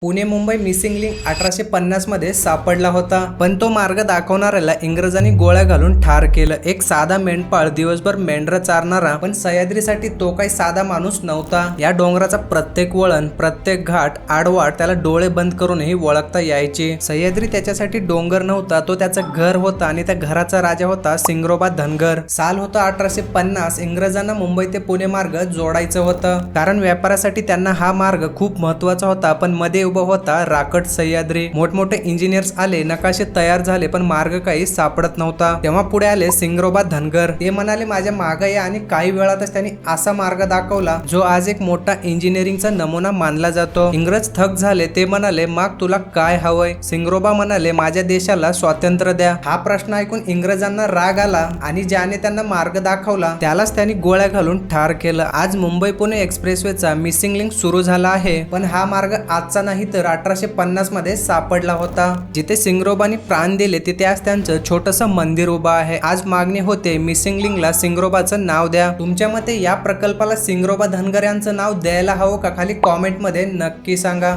Pune Mumbai missing link 1850 मध्ये सापडला होता, पण तो मार्ग दाखवणाऱ्याला इंग्रजांनी गोळ्या घालून ठार केलं. एक साधा मेंढपाळ, दिवसभर मेंढरं चारणारा, पण सह्याद्रीसाठी तो काही साधा माणूस नव्हता. या डोंगराचा प्रत्येक वळण, प्रत्येक घाट, आडवाट त्याला डोळे बंद करूनही ओळखता यायचे. सह्याद्री त्याच्यासाठी डोंगर नव्हता, तो त्याचं घर होता आणि त्या घराचा राजा होता सिंगरोबा धनगर. साल होता 1850. इंग्रजांना मुंबई ते पुणे मार्ग जोडायचं होतं, कारण व्यापारासाठी त्यांना हा मार्ग खूप महत्वाचा होता. पण मध्ये उभा होता राकट सह्याद्री. मोठमोठे इंजिनियर्स आले, नकाशे तयार झाले, पण मार्ग काही सापडत नव्हता. तेव्हा पुढे आले सिंगरोबा धनगर. ते म्हणाले, माझ्या मागे या. आणि काही वेळातच त्यांनी असा मार्ग दाखवला जो आज एक मोठा इंजिनिअरिंगचा नमुना मानला जातो. इंग्रज थक झाले. ते म्हणाले, मग तुला काय हवंय? सिंगरोबा म्हणाले, माझ्या देशाला स्वातंत्र्य द्या. हा प्रश्न ऐकून इंग्रजांना राग आला आणि ज्याने त्यांना मार्ग दाखवला त्यालाच त्यांनी गोळ्या घालून ठार केलं. आज मुंबई पुणे एक्सप्रेसवेचा मिसिंग लिंक सुरू झाला आहे, पण हा मार्ग आजचा नाही तर 1850 मध्ये सापडला होता. जिथे सिंगरोबांनी प्राण दिले तिथे आज त्यांचं छोटंसं मंदिर उभं आहे. आज मागणी होते, मिसिंग लिंकला सिंगरोबाचं नाव द्या. तुमच्या मते या प्रकल्पाला सिंगरोबा धनगर यांचं नाव द्यायला हवं का? खाली कॉमेंट मध्ये नक्की सांगा.